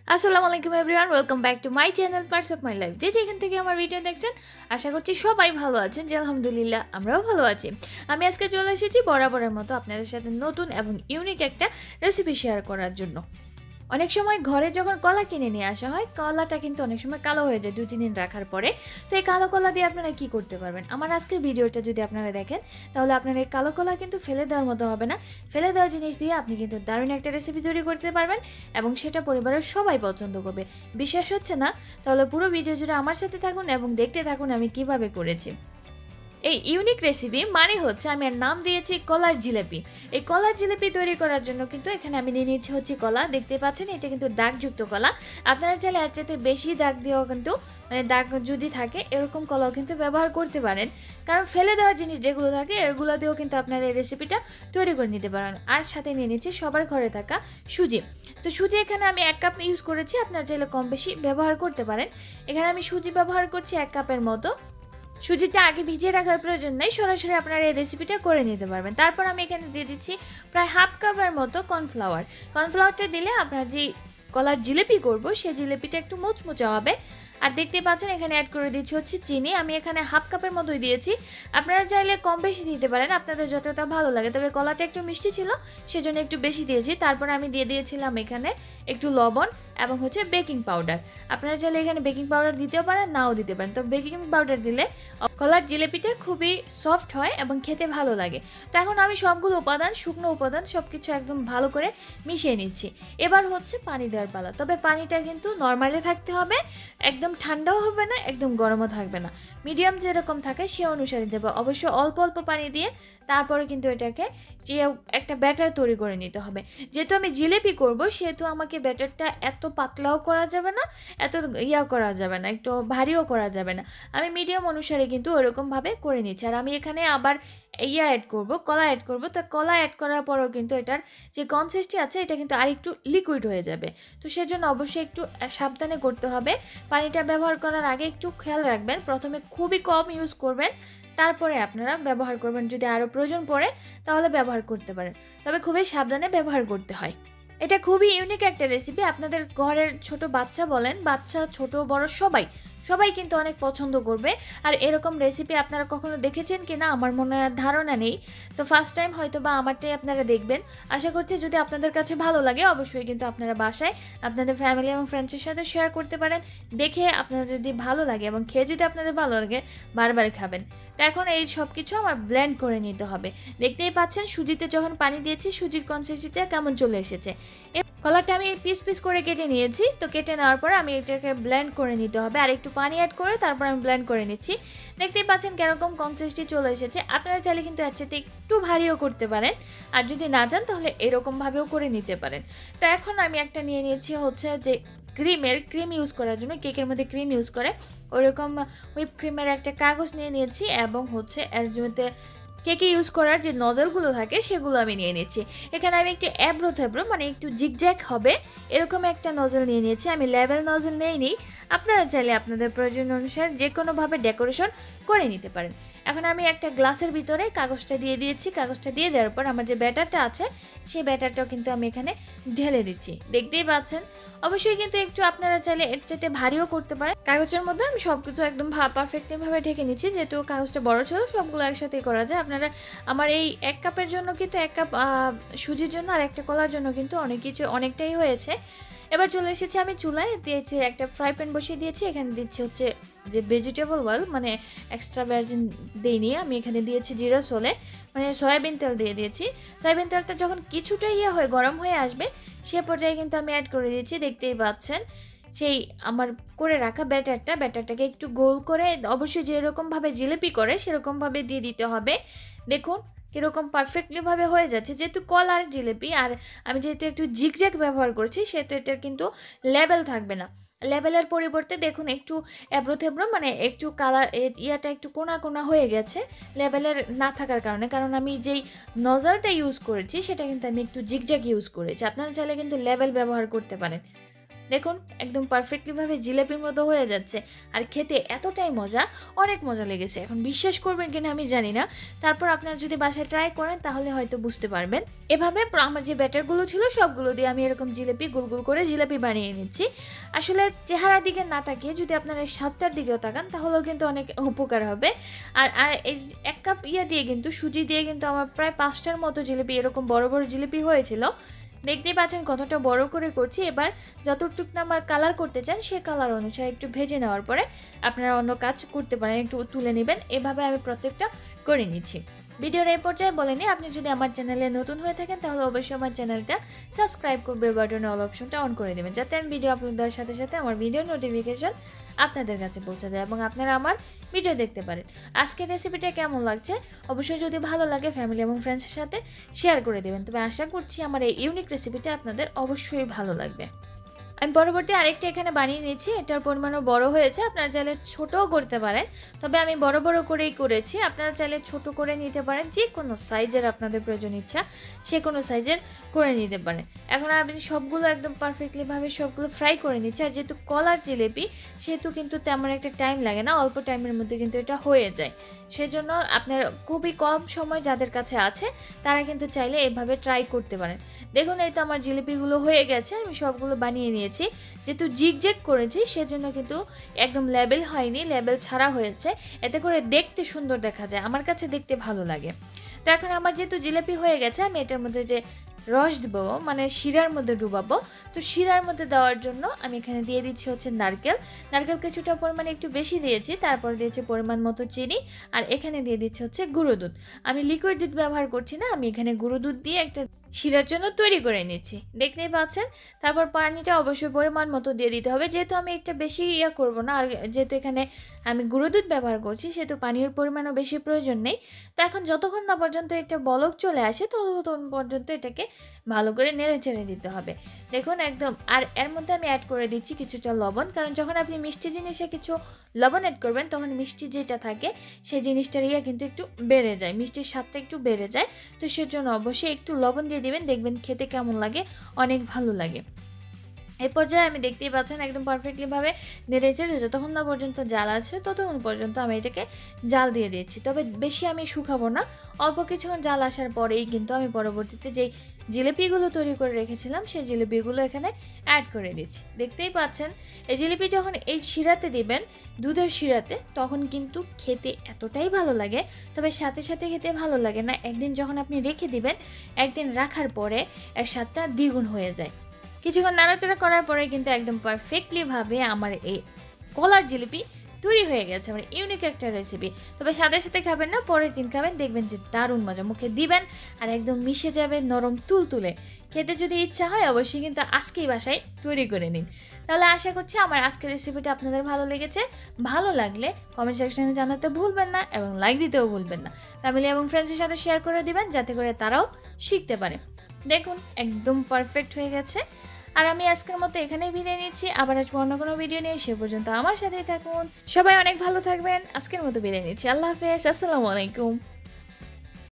Assalamualaikum everyone, welcome back to my channel Parts of my life. যে যেখান থেকে আমার ভিডিও দেখছেন আশা করছি সবাই ভালো আছেন। যে আলহামদুলিল্লাহ আমরাও ভালো আছি। আমি আজকে চলে এসেছি বরাবরের মতো আপনাদের সাথে নতুন এবং ইউনিক একটা রেসিপি শেয়ার করার জন্য। অনেক সময় ঘরে যখন কলা কিনে নিয়ে আসা হয়, কলাটা কিন্তু অনেক সময় কালো হয়ে যায় 2-3 দিন রাখার পরে। তো এই কালো কলা দিয়ে আপনারা কি করতে পারবেন? আমার আজকের ভিডিওটা যদি আপনারা দেখেন তাহলে আপনার এই কালো কলা কিন্তু ফেলে দেওয়ার মতো হবে না। ফেলে দেওয়া জিনিস দিয়ে আপনি কিন্তু দারুণ একটা রেসিপি তৈরি করতে পারবেন এবং সেটা পরিবারের সবাই পছন্দ করবে। বিশ্বাস হচ্ছে না? তাহলে পুরো ভিডিও জুড়ে আমার সাথে থাকুন এবং দেখতে থাকুন আমি কিভাবে করেছি। এই ইউনিক রেসিপি মানে হচ্ছে আমি এর নাম দিয়েছি কলার জিলাপি। এই কলার জিলাপি তৈরি করার জন্য কিন্তু এখানে আমি নিয়ে নিয়েছি হচ্ছে কলা। দেখতে পাচ্ছেন এটা কিন্তু দাগযুক্ত কলা। আপনারা চাইলে এর চাইতে বেশি দাগ দিয়েও কিন্তু দাগ যদি থাকে এরকম কলাও কিন্তু ব্যবহার করতে পারেন, কারণ ফেলে দেওয়া জিনিস যেগুলো থাকে এগুলো দিয়েও কিন্তু আপনারা এই রেসিপিটা তৈরি করে নিতে পারেন। আর সাথে নিয়ে নিচ্ছি সবার ঘরে থাকা সুজি। তো সুজি এখানে আমি 1 কাপ ইউজ করেছি, আপনারা চাইলে কম বেশি ব্যবহার করতে পারেন। এখানে আমি সুজি ব্যবহার করছি 1 কাপের মতো। সুজিটা আগে ভিজিয়ে রাখার প্রয়োজন নেই, সরাসরি আপনারা এই রেসিপিটা করে নিতে পারবেন। তারপর আমি এখানে দিয়ে দিচ্ছি প্রায় 1/2 কাপের মতো কর্নফ্লাওয়ার। কর্নফ্লাওয়ারটা দিলে আপনারা যে কলার জিলাপি করব সেই জিলাপিটা একটু মুচমুচে হবে। আর দেখতে পাচ্ছেন এখানে অ্যাড করে দিচ্ছি হচ্ছে চিনি। আমি এখানে 1/2 কাপের মতোই দিয়েছি, আপনারা চাইলে কম বেশি দিতে পারেন আপনাদের যতটা ভালো লাগে, তবে কলাটা একটু মিষ্টি ছিল সেজন্য একটু বেশি দিয়েছি। তারপর আমি দিয়ে দিয়েছিলাম এখানে একটু লবণ এবং হচ্ছে বেকিং পাউডার। আপনারা চাইলে এখানে বেকিং পাউডার দিতেও পারেন, নাও দিতে পারেন। তো বেকিং পাউডার দিলে কলার জিলাপিটা খুবই সফট হয় এবং খেতে ভালো লাগে। তো এখন আমি সবগুলো উপাদান, শুকনো উপাদান সব কিছু একদম ভালো করে মিশিয়ে নিচ্ছি। এবার হচ্ছে পানি দেওয়ার পালা, তবে পানিটা কিন্তু নর্মালি থাকতে হবে, একদম ঠান্ডাও হবে না একদম গরমও থাকবে না, মিডিয়াম যেরকম থাকে সে অনুসারে দেবো। অবশ্য অল্প অল্প পানি দিয়ে তারপরে কিন্তু এটাকে যে একটা ব্যাটার তৈরি করে নিতে হবে। যেহেতু আমি জিলেপি করব সেহেতু আমাকে ব্যাটারটা এত পাতলাও করা যাবে না, এত করা যাবে না, একটু ভারীও করা যাবে না। আমি মিডিয়াম অনুসারে কিন্তু ওরকমভাবে করে নিচ্ছি। আর আমি এখানে আবার অ্যাড করব, কলা অ্যাড করব। তো কলা অ্যাড করার পরও কিন্তু এটার যে কনসিস্টেন্সি আছে এটা কিন্তু আরেকটু লিকুইড হয়ে যাবে। তো সেজন্য অবশ্যই একটু সাবধানে করতে হবে। পানিটা ব্যবহার করার আগে একটু খেয়াল রাখবেন, প্রথমে খুবই কম ইউজ করবেন, তারপরে আপনারা ব্যবহার করবেন। যদি আরও প্রয়োজন পড়ে তাহলে ব্যবহার করতে পারেন, তবে খুবই সাবধানে ব্যবহার করতে হয়। এটা খুবই ইউনিক একটা রেসিপি। আপনাদের ঘরের ছোট বাচ্চা বলেন, বাচ্চা ছোট বড় সবাই কিন্তু অনেক পছন্দ করবে। আর এরকম রেসিপি আপনারা কখনো দেখেছেন কি না আমার মনে হয় ধারণা নেই। তো ফার্স্ট টাইম হয়তো বা আমারটাই আপনারা দেখবেন। আশা করছি যদি আপনাদের কাছে ভালো লাগে অবশ্যই কিন্তু আপনারা বাসায় আপনাদের ফ্যামিলি এবং ফ্রেন্ডসের সাথে শেয়ার করতে পারেন। দেখে আপনাদের যদি ভালো লাগে এবং খেয়ে যদি আপনাদের ভালো লাগে বারবার খাবেন। তো এখন এই সব কিছু আমার ব্লেন্ড করে নিতে হবে। দেখতেই পাচ্ছেন সুজিতে যখন পানি দিয়েছি সুজির কনসিস্টেন্সিটা কেমন চলে এসেছে। কলাটা আমি পিস পিস করে কেটে নিয়েছি। তো কেটে নেওয়ার পরে আমি এটাকে ব্লেন্ড করে নিতে হবে, আর একটু পানি অ্যাড করে তারপর আমি ব্লেন্ড করে নিচ্ছি। দেখতেই পাচ্ছেন কিরকম কনসিস্টেন্সি চলে এসেছে। আপনারা চাইলে কিন্তু এর সাথে একটু ভারীও করতে পারেন, আর যদি না চান তাহলে এরকমভাবেও করে নিতে পারেন। তো এখন আমি একটা নিয়ে নিয়েছি হচ্ছে যে ক্রিম ইউজ করার জন্য, কেকের মধ্যে ক্রিম ইউজ করে ওইরকম হুইপ ক্রিমের একটা কাগজ নিয়ে নিয়েছি এবং হচ্ছে এর মধ্যে কেকে ইউজ করার যে নজলগুলো থাকে সেগুলো আমি নিয়ে নিচ্ছি। এখানে আমি একটু এবড়ো মানে একটু জিগজ্যাগ হবে এরকম একটা নজল নিয়ে নিয়েছি। আমি লেবেল নজল নিই। আপনারা চাইলে আপনাদের প্রয়োজন অনুসারে যে কোনোভাবে ডেকোরেশন করে নিতে পারেন। এখন আমি একটা গ্লাসের ভিতরে কাগজটা দিয়ে দিয়েছি। কাগজটা দিয়ে দেওয়ার পর আমার যে ব্যাটারটা আছে সেই ব্যাটারটাও কিন্তু আমি এখানে ঢেলে দিচ্ছি। দেখতেই পাচ্ছেন। অবশ্যই কিন্তু একটু আপনারা চাইলে এর চাইতে ভারীও করতে পারেন। কাগজের মধ্যে আমি সব কিছু একদম পারফেক্টলিভাবে ঢেকে নিচ্ছি, যেহেতু কাগজটা বড় ছিল সবগুলো একসাথেই করা যায়। আপনারা আমার এই 1 কাপের জন্য কিন্তু 1 কাপ সুজির জন্য আর একটা কলার জন্য কিন্তু অনেকটাই হয়েছে। এবার চলে এসেছি আমি চুলায়, দিয়েছি একটা ফ্রাই প্যান বসিয়ে দিয়েছি। এখানে দিচ্ছি হচ্ছে যে ভেজিটেবল অয়েল, মানে এক্সট্রা ভার্জিন দিইনি আমি, এখানে দিয়েছি জিরা সোলে মানে সয়াবিন তেল দিয়ে দিয়েছি। সয়াবিন তেলটা যখন কিছুটা হয়ে গরম হয়ে আসবে সে পর্যায়ে কিন্তু আমি অ্যাড করে দিয়েছি। দেখতেই পাচ্ছেন সেই আমার করে রাখা ব্যাটারটাকে একটু গোল করে, অবশ্যই যেরকমভাবে জিলিপি করে সেরকমভাবে দিয়ে দিতে হবে। দেখুন কীরকম পারফেক্টলিভাবে হয়ে যাচ্ছে। যেহেতু কলার জিলিপি আর আমি যেহেতু একটু জিগজ্যাগ ব্যবহার করছি সেহেতু এটার কিন্তু লেবেল থাকবে না। লেবেলের পরিবর্তে দেখুন একটু এবড়ো মানে একটু কালার একটু কোনা হয়ে গেছে লেবেলের না থাকার কারণে, কারণ আমি যেই নজলটা ইউজ করেছি সেটা কিন্তু আমি একটু জিগজ্যাগ ইউজ করেছি। আপনারা চাইলে কিন্তু লেবেল ব্যবহার করতে পারেন। দেখুন একদম পারফেক্টলি ভাবে জিলাপির মতো হয়ে যাচ্ছে আর খেতে এতটাই মজা, অনেক মজা লেগেছে। এখন বিশ্বাস করবেন কিনা আমি জানি না, তারপর আপনারা যদি বাসায় ট্রাই করেন তাহলে হয়তো বুঝতে পারবেন। এভাবে আমার যে ব্যাটারগুলো ছিল সবগুলো দিয়ে আমি এরকম জিলাপি গোল গোল করে জিলাপি বানিয়ে নিচ্ছি। আসলে চেহারার দিকে না তাকিয়ে যদি আপনারা স্বাদটার দিকেও তাকান তাহলেও কিন্তু অনেক উপকার হবে। আর এই 1 কাপ দিয়ে কিন্তু সুজি দিয়ে কিন্তু আমার প্রায় 5টার মতো জিলাপি এরকম বড় বড় জিলাপি হয়েছিল। দেখতেই পাচ্ছেন কতটা বড় করে করছি। এবার যতটুকু আমার কালার করতে চান সে কালার অনুসারে একটু ভেজে নেওয়ার পরে আপনারা অন্য কাজ করতে পারেন, একটু তুলে নেবেন। এভাবে আমি প্রত্যেকটা করে নিচ্ছি। ভিডিওর এই পর্যায়ে বলে নিই, আপনি যদি আমার চ্যানেলে নতুন হয়ে থাকেন তাহলে অবশ্যই আমার চ্যানেলটা সাবস্ক্রাইব করে বেল বাটনের অল অপশনটা অন করে দেবেন, যাতে আমি ভিডিও আপলোড দেওয়ার সাথে সাথে আমার ভিডিওর নোটিফিকেশন আপনাদের কাছে পৌঁছে যায় এবং আপনারা আমার ভিডিও দেখতে পারেন। আজকের রেসিপিটা কেমন লাগছে অবশ্যই যদি ভালো লাগে ফ্যামিলি এবং ফ্রেন্ডসের সাথে শেয়ার করে দেবেন। তবে আশা করছি আমার এই ইউনিক রেসিপিটা আপনাদের অবশ্যই ভালো লাগবে। আমি পরবর্তী আরেকটা এখানে বানিয়ে নিয়েছি, এটার পরিমাণও বড় হয়েছে, আপনারা চাইলে ছোটও করতে পারেন, তবে আমি বড় বড় করেই করেছি। আপনারা চাইলে ছোট করে নিতে পারেন, যে কোনো সাইজের আপনাদের প্রয়োজন ইচ্ছা সে কোনো সাইজের করে নিতে পারেন। এখন আপনি সবগুলো একদম পারফেক্টলিভাবে সবগুলো ফ্রাই করে নিচ্ছি। আর যেহেতু কলার জিলিপি সেহেতু কিন্তু তেমন একটা টাইম লাগে না, অল্প টাইমের মধ্যে কিন্তু এটা হয়ে যায়। সেজন্য আপনার খুবই কম সময় যাদের কাছে আছে তারা কিন্তু চাইলে এভাবে ট্রাই করতে পারেন। দেখুন এই তো আমার জিলিপিগুলো হয়ে গেছে, আমি সবগুলো বানিয়ে নিয়েছি। যেহেতু জিগজ্যাগ করেছি সেজন্য কিন্তু একদম লেবেল হয়নি, লেবেল ছাড়া হয়েছে, এতে করে দেখতে সুন্দর দেখা যায়, আমার কাছে দেখতে ভালো লাগে। তো এখন আমার যেহেতু জিলাপি হয়ে গেছে আমি এটার মধ্যে যে রস দেবো মানে শিরার মধ্যে ডুবাবো, তো শিরার মধ্যে দেওয়ার জন্য আমি এখানে দিয়ে দিচ্ছি হচ্ছে নারকেল। নারকেল কিছুটা পরিমাণে একটু বেশি দিয়েছি, তারপর দিয়েছি পরিমাণ মতো চিনি, আর এখানে দিয়ে দিচ্ছি হচ্ছে গুঁড়ো দুধ। আমি লিকুইড দুধ ব্যবহার করছি না, আমি এখানে গুঁড়ো দুধ দিয়ে একটা শিরার জন্য তৈরি করে নিচ্ছি, দেখতেই পাচ্ছেন। তারপর পানিটা অবশ্যই পরিমাণ মতো দিয়ে দিতে হবে, যেহেতু আমি একটা বেশি করব না, আর যেহেতু এখানে আমি গুঁড়ো দুধ ব্যবহার করছি সেহেতু পানির পরিমাণও বেশি প্রয়োজন নেই। তো এখন যতক্ষণ না পর্যন্ত এটা বলক চলে আসে ততক্ষণ পর্যন্ত এটাকে ভালো করে নেড়ে চেড়ে দিতে হবে। দেখুন একদম। আর এর মধ্যে আমি অ্যাড করে দিচ্ছি কিছুটা লবণ, কারণ যখন আপনি মিষ্টি জিনিসে কিছু লবণ অ্যাড করবেন তখন মিষ্টি যেটা থাকে সেই জিনিসটার কিন্তু একটু বেড়ে যায়, মিষ্টির স্বাদটা একটু বেড়ে যায়। তো সেজন্য অবশ্যই একটু লবণ দিয়ে দিবেন, দেখবেন খেতে কেমন লাগে, অনেক ভালো লাগে। এই পর্যায়ে আমি দেখতেই পাচ্ছেন একদম পারফেক্টলিভাবে নেড়ে চেড়ে যতক্ষণ না পর্যন্ত জাল আছে ততক্ষণ পর্যন্ত আমি এটাকে জাল দিয়ে দিচ্ছি। তবে বেশি আমি শুকাবো না, অল্প কিছুক্ষণ জাল আসার পরেই কিন্তু আমি পরবর্তীতে যেই জিলিপিগুলো তৈরি করে রেখেছিলাম সেই জিলিপিগুলো এখানে অ্যাড করে দিচ্ছি। দেখতেই পাচ্ছেন এই জিলিপি যখন এই শিরাতে দিবেন, দুধের শিরাতে, তখন কিন্তু খেতে এতটাই ভালো লাগে। তবে সাথে সাথে খেতে ভালো লাগে না, একদিন যখন আপনি রেখে দিবেন, একদিন রাখার পরে এর স্বাদটা দ্বিগুণ হয়ে যায়। কিছুক্ষণ নাড়াচাড়া করার পরে কিন্তু একদম পারফেক্টলিভাবে আমার এই কলার জিলিপি তৈরি হয়ে গেছে, আমার ইউনিক একটা রেসিপি। তবে সাথে সাথে খাবেন না, পরের দিন খাবেন, দেখবেন যে দারুণ মজা, মুখে দিবেন আর একদম মিশে যাবে নরম তুলতুলে। খেতে যদি ইচ্ছা হয় অবশ্যই কিন্তু আজকেই বাসায় তৈরি করে নিন। তাহলে আশা করছি আমার আজকের রেসিপিটা আপনাদের ভালো লেগেছে। ভালো লাগলে কমেন্ট সেকশনে জানাতে ভুলবেন না এবং লাইক দিতেও ভুলবেন না। ফ্যামিলি এবং ফ্রেন্ডসের সাথে শেয়ার করে দিবেন যাতে করে তারাও শিখতে পারে। দেখুন একদম পারফেক্ট হয়ে গেছে। আর আমি আজকের মতো এখানেই বিদায় নিচ্ছি, আবার আসবো অন্য কোনো ভিডিও নিয়ে, সে পর্যন্ত আমার সাথেই থাকুন। সবাই অনেক ভালো থাকবেন। আজকের মতো বিদায় নিচ্ছি, আল্লাহ হাফেজ, আসসালামু আলাইকুম।